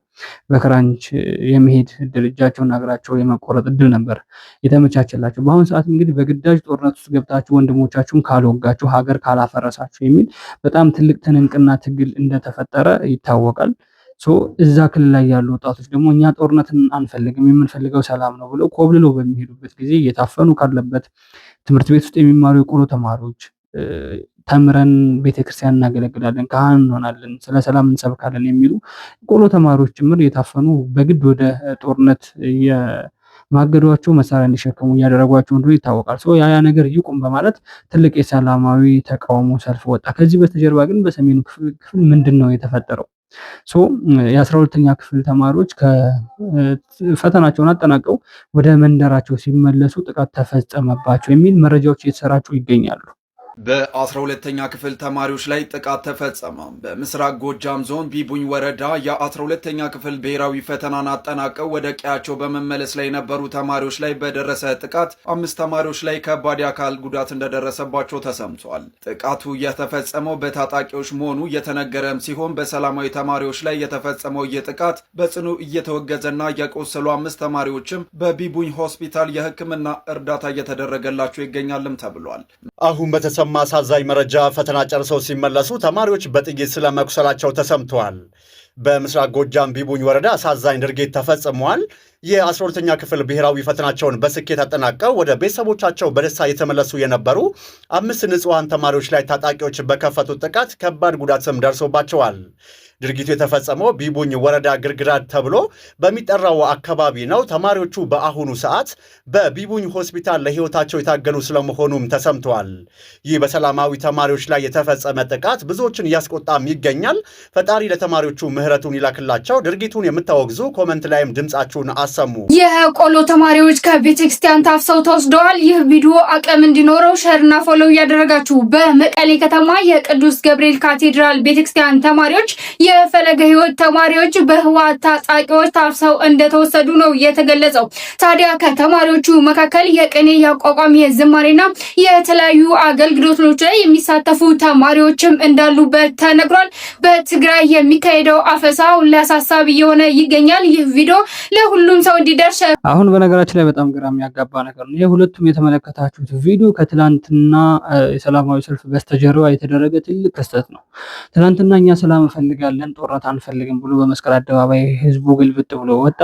በክራንች የመሄድ እድል እጃቸውና እግራቸው የመቆረጥ እድል ነበር የተመቻቸላቸው። በአሁኑ ሰዓት እንግዲህ በግዳጅ ጦርነት ውስጥ ገብታችሁ ወንድሞቻችሁን ካልወጋችሁ ሀገር ካላፈረሳችሁ የሚል በጣም ትልቅ ትንቅና ትግል እንደተፈጠረ ይታወቃል። እዛ ክልል ላይ ያሉ ወጣቶች ደግሞ እኛ ጦርነትን አንፈልግም የምንፈልገው ሰላም ነው ብለው ኮብልለው በሚሄዱበት ጊዜ እየታፈኑ ካለበት ትምህርት ቤት ውስጥ የሚማሩ የቆሎ ተማሪዎች ተምረን ቤተክርስቲያን እናገለግላለን፣ ካህን እንሆናለን፣ ስለ ሰላም እንሰብካለን የሚሉ ቆሎ ተማሪዎች ጭምር የታፈኑ በግድ ወደ ጦርነት የማገዷቸው መሳሪያ እንዲሸከሙ እያደረጓቸው እንደሆነ ይታወቃል። ያ ነገር ይቁም በማለት ትልቅ የሰላማዊ ተቃውሞ ሰልፍ ወጣ። ከዚህ በስተጀርባ ግን በሰሜኑ ክፍል ምንድን ነው የተፈጠረው? የ12ኛ ክፍል ተማሪዎች ፈተናቸውን አጠናቀው ወደ መንደራቸው ሲመለሱ ጥቃት ተፈጸመባቸው የሚል መረጃዎች እየተሰራጩ ይገኛሉ። በ12ኛ ክፍል ተማሪዎች ላይ ጥቃት ተፈጸመ። በምስራቅ ጎጃም ዞን ቢቡኝ ወረዳ የ12ኛ ክፍል ብሔራዊ ፈተናን አጠናቀው ወደ ቀያቸው በመመለስ ላይ የነበሩ ተማሪዎች ላይ በደረሰ ጥቃት 5 ተማሪዎች ላይ ከባድ የአካል ጉዳት እንደደረሰባቸው ተሰምቷል። ጥቃቱ የተፈጸመው በታጣቂዎች መሆኑ የተነገረም ሲሆን በሰላማዊ ተማሪዎች ላይ የተፈጸመው ጥቃት በጽኑ እየተወገዘና የቆሰሉ 5 ተማሪዎችም በቢቡኝ ሆስፒታል የሕክምና እርዳታ እየተደረገላቸው ይገኛልም ተብሏል። አሁን በተሰማ አሳዛኝ መረጃ ፈተና ጨርሰው ሲመለሱ ተማሪዎች በጥይት ስለመቁሰላቸው ተሰምተዋል። በምስራቅ ጎጃም ቢቡኝ ወረዳ አሳዛኝ ድርጊት ተፈጽሟል። የ12ኛ ክፍል ብሔራዊ ፈተናቸውን በስኬት አጠናቀው ወደ ቤተሰቦቻቸው በደስታ የተመለሱ የነበሩ 5 ንጹሐን ተማሪዎች ላይ ታጣቂዎች በከፈቱት ጥቃት ከባድ ጉዳትም ደርሶባቸዋል። ድርጊቱ የተፈጸመው ቢቡኝ ወረዳ ግርግራድ ተብሎ በሚጠራው አካባቢ ነው። ተማሪዎቹ በአሁኑ ሰዓት በቢቡኝ ሆስፒታል ለሕይወታቸው የታገሉ ስለመሆኑም ተሰምተዋል። ይህ በሰላማዊ ተማሪዎች ላይ የተፈጸመ ጥቃት ብዙዎችን እያስቆጣም ይገኛል። ፈጣሪ ለተማሪዎቹ ምሕረቱን ይላክላቸው። ድርጊቱን የምታወግዙ ኮመንት ላይም ድምጻችሁን አሰሙ። የቆሎ ተማሪዎች ከቤተ ክርስቲያን ታፍሰው ተወስደዋል። ይህ ቪዲዮ አቅም እንዲኖረው ሸርና ፎሎው እያደረጋችሁ በመቀሌ ከተማ የቅዱስ ገብርኤል ካቴድራል ቤተክርስቲያን ተማሪዎች የፈለገ ሕይወት ተማሪዎች በህወሓት ታጣቂዎች ታፍሰው እንደተወሰዱ ነው የተገለጸው። ታዲያ ከተማሪዎቹ መካከል የቅኔ የአቋቋም የዝማሬና የተለያዩ አገልግሎቶች ላይ የሚሳተፉ ተማሪዎችም እንዳሉበት ተነግሯል። በትግራይ የሚካሄደው አፈሳ ለአሳሳቢ የሆነ ይገኛል። ይህ ቪዲዮ ለሁሉም ሰው እንዲደርስ አሁን በነገራችን ላይ በጣም ግራ የሚያጋባ ነገር ነው። የሁለቱም የተመለከታችሁት ቪዲዮ ከትላንትና የሰላማዊ ሰልፍ በስተጀርባ የተደረገ ትልቅ ክስተት ነው። ትላንትና እኛ ሰላም እንፈልጋለን ጦርነት አንፈልግም ብሎ በመስቀል አደባባይ ህዝቡ ግልብጥ ብሎ ወጣ።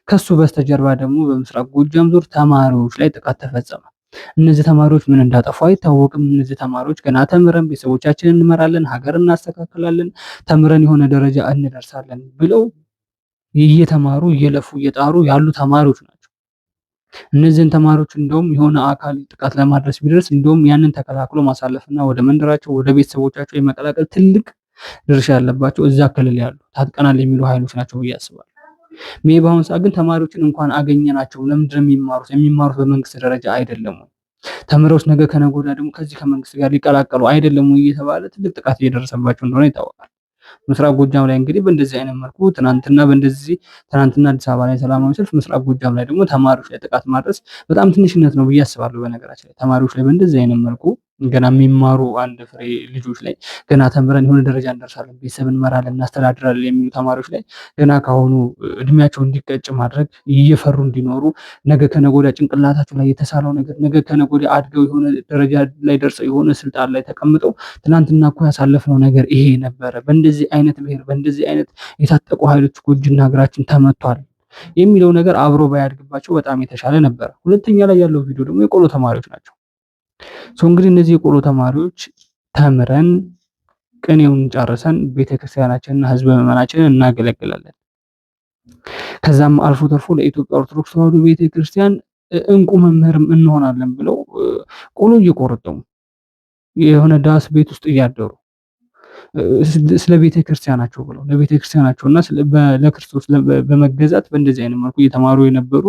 ከሱ በስተጀርባ ደግሞ በምስራቅ ጎጃም ዞን ተማሪዎች ላይ ጥቃት ተፈጸመ። እነዚህ ተማሪዎች ምን እንዳጠፉ አይታወቅም። እነዚህ ተማሪዎች ገና ተምረን ቤተሰቦቻችንን እንመራለን፣ ሀገር እናስተካክላለን፣ ተምረን የሆነ ደረጃ እንደርሳለን ብለው እየተማሩ እየለፉ እየጣሩ ያሉ ተማሪዎች ናቸው። እነዚህን ተማሪዎች እንደውም የሆነ አካል ጥቃት ለማድረስ ቢደርስ እንደውም ያንን ተከላክሎ ማሳለፍና ወደ መንደራቸው ወደ ቤተሰቦቻቸው የመቀላቀል ትልቅ ድርሻ ያለባቸው እዛ ክልል ያሉ ታጥቀናል የሚሉ ኃይሎች ናቸው ብዬ አስባለሁ። በአሁኑ ሰዓት ግን ተማሪዎችን እንኳን አገኘናቸው ለምንድን ነው የሚማሩት? የሚማሩት በመንግስት ደረጃ አይደለም። ተምረውስ ነገ ከነገ ወዲያ ደግሞ ከዚህ ከመንግስት ጋር ሊቀላቀሉ አይደለም ወይ እየተባለ ትልቅ ጥቃት እየደረሰባቸው እንደሆነ ይታወቃል። ምስራቅ ጎጃም ላይ እንግዲህ በእንደዚህ አይነት መልኩ ትናንትና አዲስ አበባ ላይ ሰላማዊ ሰልፍ፣ ምስራቅ ጎጃም ላይ ደግሞ ተማሪዎች ላይ ጥቃት ማድረስ በጣም ትንሽነት ነው ብዬ አስባለሁ። በነገራችን ላይ ተማሪዎች ላይ በእንደዚህ አይነት መልኩ ገና የሚማሩ አንድ ፍሬ ልጆች ላይ ገና ተምረን የሆነ ደረጃ እንደርሳለን፣ ቤተሰብ እንመራለን፣ እናስተዳድራለን የሚሉ ተማሪዎች ላይ ገና ካሁኑ እድሜያቸው እንዲቀጭ ማድረግ፣ እየፈሩ እንዲኖሩ ነገ ከነገ ወዲያ ጭንቅላታቸው ላይ የተሳለው ነገር ነገ ከነገ ወዲያ አድገው የሆነ ደረጃ ላይ ደርሰው የሆነ ስልጣን ላይ ተቀምጠው ትናንትና እኮ ያሳለፍነው ነገር ይሄ ነበረ፣ በእንደዚህ አይነት ብሔር በእንደዚህ አይነት የታጠቁ ኃይሎች እጅና እግራችን ተመቷል የሚለው ነገር አብሮ ባያድግባቸው በጣም የተሻለ ነበረ። ሁለተኛ ላይ ያለው ቪዲዮ ደግሞ የቆሎ ተማሪዎች ናቸው። እንግዲህ እነዚህ የቆሎ ተማሪዎች ተምረን ቅኔውን ጨርሰን ቤተክርስቲያናችንና ህዝበ ምዕመናችንን እናገለግላለን፣ ከዛም አልፎ ተርፎ ለኢትዮጵያ ኦርቶዶክስ ተዋሕዶ ቤተክርስቲያን እንቁ መምህርም እንሆናለን ብለው ቆሎ እየቆረጠሙ የሆነ ዳስ ቤት ውስጥ እያደሩ ስለ ቤተክርስቲያናቸው ብለው ለቤተክርስቲያናቸውና ለክርስቶስ በመገዛት በእንደዚህ አይነት መልኩ እየተማሩ የነበሩ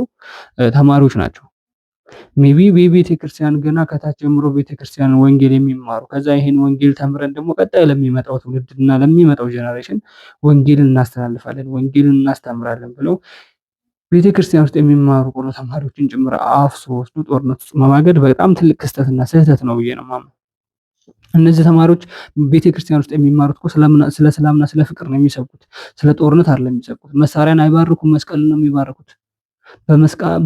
ተማሪዎች ናቸው። ሜቢ በቤተክርስቲያን ገና ከታች ጀምሮ ቤተክርስቲያን ወንጌል የሚማሩ ከዛ ይሄን ወንጌል ተምረን ደግሞ ቀጣይ ለሚመጣው ትውልድና ለሚመጣው ጄኔሬሽን ወንጌልን እናስተላልፋለን፣ ወንጌልን እናስተምራለን ብለው ቤተክርስቲያን ውስጥ የሚማሩ ቆሎ ተማሪዎችን ጭምር አፍሶ ወስዶ ጦርነት ውስጥ መማገድ በጣም ትልቅ ክስተትና ስህተት ነው ብዬ ነው የማምነው። እነዚህ ተማሪዎች ቤተክርስቲያን ውስጥ የሚማሩት እኮ ስለ ሰላምና ስለ ፍቅር ነው የሚሰብኩት፣ ስለ ጦርነት አይደለም የሚሰብኩት። መሳሪያን አይባርኩም፣ መስቀልን ነው የሚባርኩት።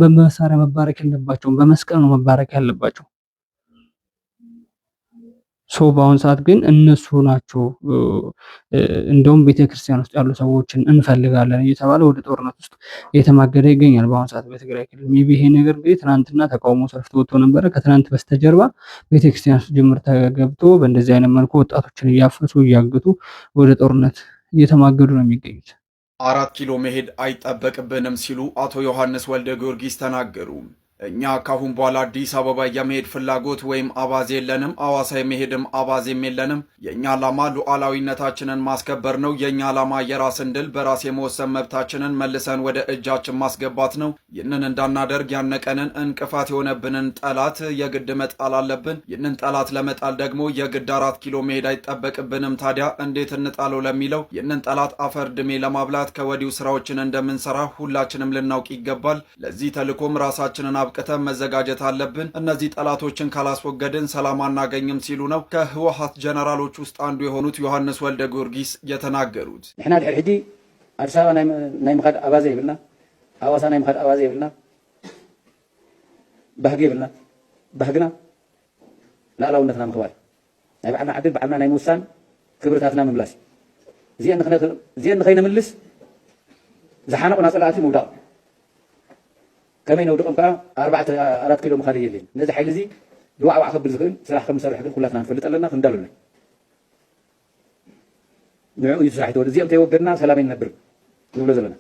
በመሳሪያ መባረክ የለባቸውም፣ በመስቀል ነው መባረክ ያለባቸው። በአሁን ሰዓት ግን እነሱ ናቸው እንደውም ቤተክርስቲያን ውስጥ ያሉ ሰዎችን እንፈልጋለን እየተባለ ወደ ጦርነት ውስጥ እየተማገደ ይገኛል በአሁን ሰዓት በትግራይ ክልል። ሜቢ ይሄ ነገር እንግዲህ ትናንትና ተቃውሞ ሰልፍ ወጥቶ ነበረ። ከትናንት በስተጀርባ ቤተክርስቲያን ውስጥ ጅምር ተገብቶ በእንደዚህ አይነት መልኩ ወጣቶችን እያፈሱ እያገቱ ወደ ጦርነት እየተማገዱ ነው የሚገኙት። 4 ኪሎ መሄድ አይጠበቅብንም ሲሉ አቶ ዮሐንስ ወልደ ጊዮርጊስ ተናገሩ። እኛ ካሁን በኋላ አዲስ አበባ የመሄድ ፍላጎት ወይም አባዜ የለንም። አዋሳ የመሄድም አባዜም የለንም። የእኛ ዓላማ ሉዓላዊነታችንን ማስከበር ነው። የእኛ ዓላማ የራስን ድል በራስ የመወሰን መብታችንን መልሰን ወደ እጃችን ማስገባት ነው። ይህንን እንዳናደርግ ያነቀንን እንቅፋት የሆነብንን ጠላት የግድ መጣል አለብን። ይህንን ጠላት ለመጣል ደግሞ የግድ 4 ኪሎ መሄድ አይጠበቅብንም። ታዲያ እንዴት እንጣለው ለሚለው ይህንን ጠላት አፈር ድሜ ለማብላት ከወዲሁ ስራዎችን እንደምንሰራ ሁላችንም ልናውቅ ይገባል። ለዚህ ተልዕኮም ራሳችንን አብቅተን መዘጋጀት አለብን። እነዚህ ጠላቶችን ካላስወገድን ሰላም አናገኝም ሲሉ ነው ከህወሓት ጀነራሎች ውስጥ አንዱ የሆኑት ዮሐንስ ወልደ ጊዮርጊስ የተናገሩት። ንሕና ድሕሪ ሕጂ አዲስ አበባ ናይ ምኻድ አባዜ ይብልና፣ አዋሳ ናይ ምኻድ አባዜ ይብልና፣ ባህጊ ይብልና። ባህግና ሉዓላውነትና ምክባር ናይ ባዕልና ዓድን ባዕልና ናይ ምውሳን ክብርታትና ምምላስ እዚአን ንኸይነምልስ ዝሓነቑና ፀላእቲ ምውዳቕ ከመይ ነውድቆም ከዓ 4 ኪሎ ምኻድ የለን። ነዚ ሓይሊ እዚ ድዋዕዋዕ ከብል ዝኽእል ስራሕ ከም ዝሰርሕ ግን ኩላትና ንፈልጥ ኣለና ክንዳሉና ንዕኡ እዩ ስራሕ ተወድ እዚኦም ተይወገድና ሰላም ይነብር ዝብሎ ዘለና።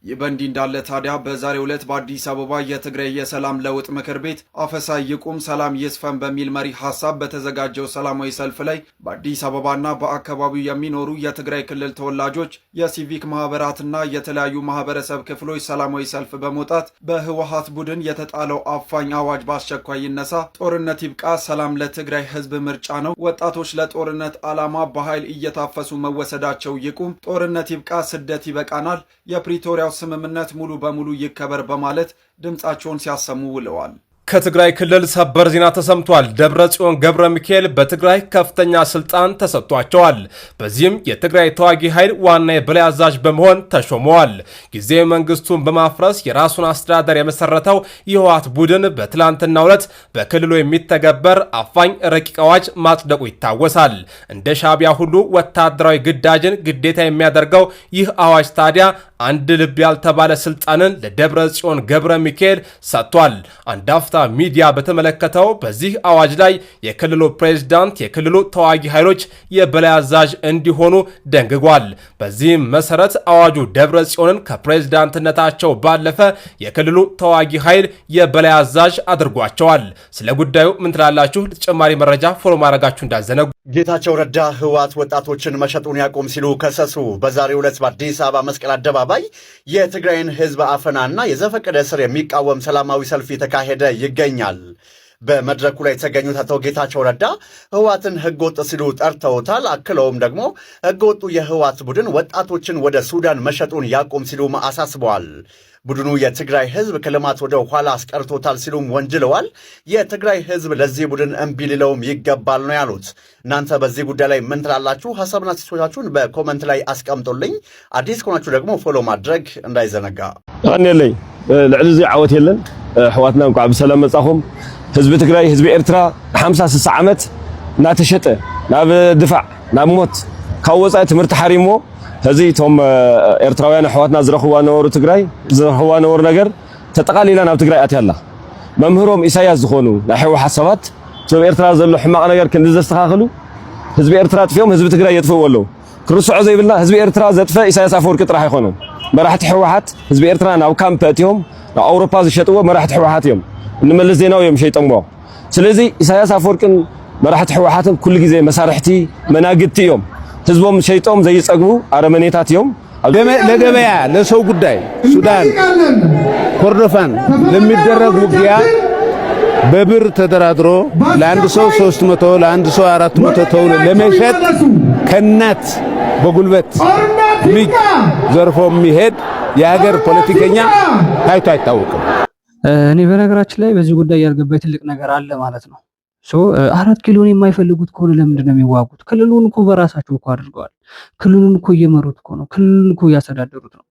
ይህ በእንዲህ እንዳለ ታዲያ በዛሬው ዕለት በአዲስ አበባ የትግራይ የሰላም ለውጥ ምክር ቤት አፈሳ ይቁም ሰላም ይስፈን በሚል መሪ ሐሳብ በተዘጋጀው ሰላማዊ ሰልፍ ላይ በአዲስ አበባና በአካባቢው የሚኖሩ የትግራይ ክልል ተወላጆች፣ የሲቪክ ማህበራትና የተለያዩ ማህበረሰብ ክፍሎች ሰላማዊ ሰልፍ በመውጣት በህወሓት ቡድን የተጣለው አፋኝ አዋጅ በአስቸኳይ ይነሳ፣ ጦርነት ይብቃ፣ ሰላም ለትግራይ ህዝብ ምርጫ ነው፣ ወጣቶች ለጦርነት ዓላማ በኃይል እየታፈሱ መወሰዳቸው ይቁም፣ ጦርነት ይብቃ፣ ስደት ይበቃናል፣ የፕሪቶሪያ ስምምነት ሙሉ በሙሉ ይከበር በማለት ድምጻቸውን ሲያሰሙ ውለዋል። ከትግራይ ክልል ሰበር ዜና ተሰምቷል። ደብረጽዮን ገብረ ሚካኤል በትግራይ ከፍተኛ ስልጣን ተሰጥቷቸዋል። በዚህም የትግራይ ተዋጊ ኃይል ዋና የበላይ አዛዥ በመሆን ተሾመዋል። ጊዜያዊ መንግስቱን በማፍረስ የራሱን አስተዳደር የመሰረተው የህወሓት ቡድን በትላንትናው ዕለት በክልሉ የሚተገበር አፋኝ ረቂቅ አዋጅ ማጽደቁ ይታወሳል። እንደ ሻዕቢያ ሁሉ ወታደራዊ ግዳጅን ግዴታ የሚያደርገው ይህ አዋጅ ታዲያ አንድ ልብ ያልተባለ ስልጣንን ለደብረጽዮን ገብረ ሚካኤል ሰጥቷል። አንድ አፍታ ሚዲያ በተመለከተው በዚህ አዋጅ ላይ የክልሉ ፕሬዝዳንት የክልሉ ተዋጊ ኃይሎች የበላይ አዛዥ እንዲሆኑ ደንግጓል። በዚህም መሰረት አዋጁ ደብረጽዮንን ከፕሬዝዳንትነታቸው ባለፈ የክልሉ ተዋጊ ኃይል የበላይ አዛዥ አድርጓቸዋል። ስለ ጉዳዩ ምን ትላላችሁ? ተጨማሪ መረጃ ፎሎ ማድረጋችሁ እንዳዘነጉ። ጌታቸው ረዳ ህወሓት ወጣቶችን መሸጡን ያቆም ሲሉ ከሰሱ። በዛሬው ዕለት በአዲስ አበባ መስቀል አደባባይ የትግራይን ህዝብ አፈናና የዘፈቀደ እስር የሚቃወም ሰላማዊ ሰልፍ የተካሄደ ይገኛል። በመድረኩ ላይ የተገኙት አቶ ጌታቸው ረዳ ህወሓትን ህገወጥ ሲሉ ጠርተውታል። አክለውም ደግሞ ህገወጡ የህወሓት ቡድን ወጣቶችን ወደ ሱዳን መሸጡን ያቆም ሲሉ አሳስበዋል። ቡድኑ የትግራይ ህዝብ ከልማት ወደ ኋላ አስቀርቶታል ሲሉም ወንጅለዋል። የትግራይ ህዝብ ለዚህ ቡድን እምቢ ሊለውም ይገባል ነው ያሉት። እናንተ በዚህ ጉዳይ ላይ ምን ትላላችሁ? ሀሳብና አስተያየታችሁን በኮመንት ላይ አስቀምጡልኝ። አዲስ ከሆናችሁ ደግሞ ፎሎ ማድረግ እንዳይዘነጋ። አንየለኝ ልዕሊ እዚ ዓወት የለን ህወሓትና እንኳ ብሰላም መጻኹም ህዝቢ ትግራይ ህዝቢ ኤርትራ 50-60 ዓመት እናተሸጠ ናብ ድፋዕ ናብ ሞት ካብ ወፃኢ ትምህርቲ ሓሪሞ هذه توم إرتراويان حواتنا زرخوا نور تجري زرخوا نور نجر تتقالي لنا بتجري أتيلا ممهرهم إسايا زخونو نحو حسابات توم إرترا زلوا حماق نجر كنز استخاخلو حزب إرترا فيهم حزب تجري يتفولوا كرسوا عزي بالله حزب إرترا زت في إسايا سافور كتر حيخونهم ما راح تحوحات حزب إرترا ناو كام باتيهم ناو أوروبا زشتوا ما راح تحوحاتهم إنما اللي زيناو يوم شيء تنبوا سلزي إسايا سافور كن ما راح تحوحاتهم كل جزء مسارحتي مناقدتيهم ህዝቦም ሸይጦም ዘይጸግቡ አረመኔታትዮም ለገበያ ለሰው ጉዳይ ሱዳን ኮርዶፋን ለሚደረግ ውጊያ በብር ተደራድሮ ለአንድ ሰው 300 ለአንድ ሰው 400 ተውሎ ለመሸጥ ከናት በጉልበት ልጅ ዘርፎ የሚሄድ የሀገር ፖለቲከኛ ታይቶ አይታወቅም። እኔ በነገራችን ላይ በዚህ ጉዳይ ያልገባኝ ትልቅ ነገር አለ ማለት ነው። 4 ኪሎን የማይፈልጉት ከሆነ ለምንድን ነው የሚዋጉት? ክልሉን እኮ በራሳቸው እኮ አድርገዋል። ክልሉን እኮ እየመሩት እኮ ነው። ክልሉን እኮ እያስተዳደሩት ነው።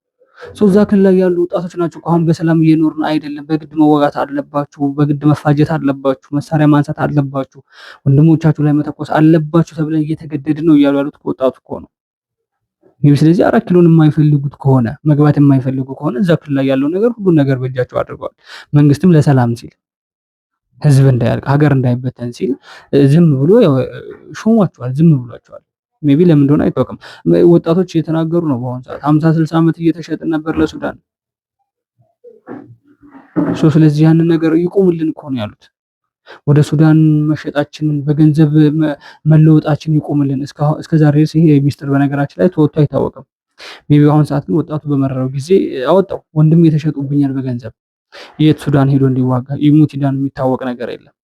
እዛ ክልል ላይ ያሉ ወጣቶች ናቸው አሁን በሰላም እየኖርን አይደለም፣ በግድ መወጋት አለባችሁ፣ በግድ መፋጀት አለባችሁ፣ መሳሪያ ማንሳት አለባችሁ፣ ወንድሞቻችሁ ላይ መተኮስ አለባችሁ ተብለን እየተገደድ ነው እያሉ ያሉት ወጣቱ እኮ ነው። ስለዚህ 4 ኪሎን የማይፈልጉት ከሆነ መግባት የማይፈልጉ ከሆነ እዛ ክልል ላይ ያለው ነገር ሁሉ ነገር በእጃቸው አድርገዋል። መንግስትም ለሰላም ሲል ህዝብ እንዳያልቅ ሀገር እንዳይበተን ሲል ዝም ብሎ ሾሟቸዋል፣ ዝም ብሏቸዋል። ሜቢ ለምን እንደሆነ አይታወቅም። ወጣቶች እየተናገሩ ነው። በአሁን ሰዓት 50-60 ዓመት እየተሸጥን ነበር ለሱዳን። ስለዚህ ያንን ነገር ይቆምልን እኮ ነው ያሉት። ወደ ሱዳን መሸጣችንን በገንዘብ መለወጣችን ይቆምልን። እስከዛሬ ይሄ ሚስጥር በነገራችን ላይ ተወጥቶ አይታወቅም። ሜቢ አሁን ሰዓት ግን ወጣቱ በመረረው ጊዜ አወጣው። ወንድም የተሸጡብኛል በገንዘብ የት ሱዳን ሄዶ እንዲዋጋ ይሙት ይዳን የሚታወቅ ነገር የለም።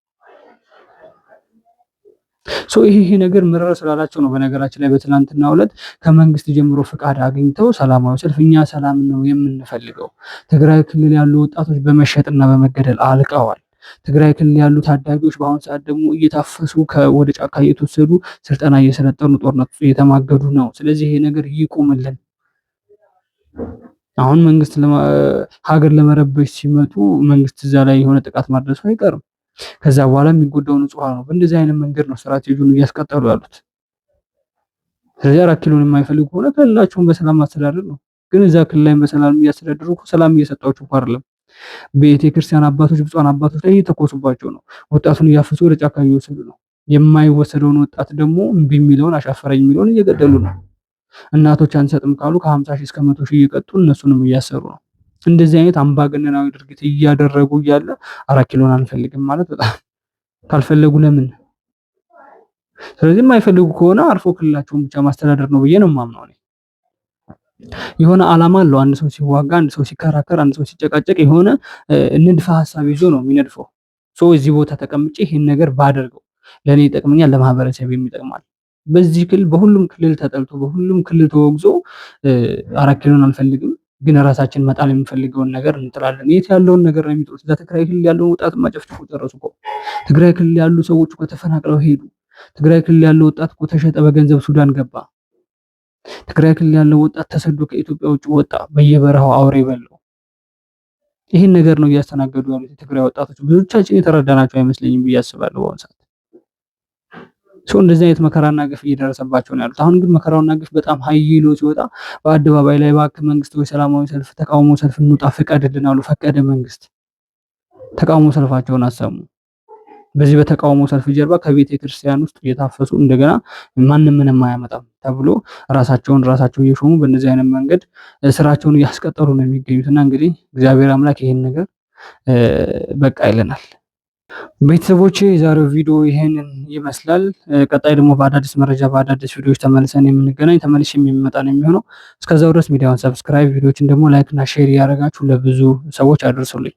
ይሄ ነገር መረረ ስላላቸው ነው። በነገራችን ላይ በትናንትናው ዕለት ከመንግስት ጀምሮ ፍቃድ አግኝተው ሰላማዊ ሰልፍ እኛ ሰላም ነው የምንፈልገው። ትግራይ ክልል ያሉ ወጣቶች በመሸጥና በመገደል አልቀዋል። ትግራይ ክልል ያሉ ታዳጊዎች በአሁኑ ሰዓት ደግሞ እየታፈሱ ወደ ጫካ እየተወሰዱ ስልጠና እየሰለጠኑ ጦርነት እየተማገዱ ነው። ስለዚህ ይሄ ነገር ይቁምልን። አሁን መንግስት ሀገር ለመረበሽ ሲመጡ መንግስት እዛ ላይ የሆነ ጥቃት ማድረሱ አይቀርም። ከዛ በኋላ የሚጎዳው ንጹሃን ነው። በእንደዚህ አይነት መንገድ ነው ስትራቴጂውን እያስቀጠሉ ያሉት። ስለዚህ 4 ኪሎን የማይፈልጉ ከሆነ ክልላቸውን በሰላም ማስተዳደር ነው። ግን እዛ ክልል ላይ በሰላም እያስተዳደሩ ሰላም እየሰጣቸው እኮ አይደለም። ቤተ ክርስቲያን አባቶች፣ ብፁዓን አባቶች ላይ እየተኮሱባቸው ነው። ወጣቱን እያፈሱ ወደ ጫካ እየወሰዱ ነው። የማይወሰደውን ወጣት ደግሞ እምቢ የሚለውን አሻፈረኝ የሚለውን እየገደሉ ነው። እናቶች አንሰጥም ካሉ ከ50 ሺህ እስከ 100 ሺህ እየቀጡ እነሱንም እያሰሩ ነው። እንደዚህ አይነት አምባገነናዊ ድርጊት እያደረጉ እያለ 4 ኪሎን አንፈልግም ማለት በጣም ካልፈለጉ ለምን? ስለዚህ የማይፈልጉ ከሆነ አርፎ ክልላቸውን ብቻ ማስተዳደር ነው ብዬ ነው የማምነው እኔ። የሆነ ዓላማ አለው። አንድ ሰው ሲዋጋ፣ አንድ ሰው ሲከራከር፣ አንድ ሰው ሲጨቃጨቅ የሆነ ንድፈ ሐሳብ ይዞ ነው የሚነድፈው። እዚህ ቦታ ተቀምጬ ይሄን ነገር ባደርገው ለኔ ይጠቅመኛል፣ ለማህበረሰብ የሚጠቅማል። በዚህ ክልል በሁሉም ክልል ተጠልቶ በሁሉም ክልል ተወግዞ 4 ኪሎን አልፈልግም ግን ራሳችን መጣል የምንፈልገውን ነገር እንጥላለን። የት ያለውን ነገር ነው የሚጥሉት? እዛ ትግራይ ክልል ያለውን ወጣት ማጨፍጨፉ ጨረሱ እኮ። ትግራይ ክልል ያሉ ሰዎች እኮ ተፈናቅለው ሄዱ። ትግራይ ክልል ያለው ወጣት እኮ ተሸጠ፣ በገንዘብ ሱዳን ገባ። ትግራይ ክልል ያለው ወጣት ተሰዶ ከኢትዮጵያ ውጭ ወጣ፣ በየበረሃው አውሬ በለው። ይህን ነገር ነው እያስተናገዱ ያሉት የትግራይ ወጣቶች። ብዙዎቻችን የተረዳናቸው አይመስለኝም ብዬ አስባለሁ በአሁኑ ሰዓት። እንደዚህ አይነት መከራና ግፍ እየደረሰባቸው ነው ያሉት። አሁን ግን መከራውና ግፍ በጣም ኃይሎ ሲወጣ በአደባባይ ላይ እባክህ መንግስት ወይ ሰላማዊ ሰልፍ፣ ተቃውሞ ሰልፍ እንውጣ ፍቀድልን አሉ። ፈቀደ መንግስት። ተቃውሞ ሰልፋቸውን አሰሙ። በዚህ በተቃውሞ ሰልፍ ጀርባ ከቤተ ክርስቲያን ውስጥ እየታፈሱ እንደገና ማንም ምንም አያመጣም ተብሎ ራሳቸው እየሾሙ በእነዚህ አይነት መንገድ ስራቸውን እያስቀጠሉ ነው የሚገኙትና እንግዲህ እግዚአብሔር አምላክ ይሄን ነገር በቃ ይለናል። ቤተሰቦቼ የዛሬው ቪዲዮ ይሄንን ይመስላል። ቀጣይ ደግሞ በአዳዲስ መረጃ በአዳዲስ ቪዲዮዎች ተመልሰን የምንገናኝ ተመልሼ የሚመጣ ነው የሚሆነው። እስከዛው ድረስ ሚዲያውን ሰብስክራይብ፣ ቪዲዮዎችን ደግሞ ላይክ እና ሼር እያደረጋችሁ ለብዙ ሰዎች አድርሱልኝ።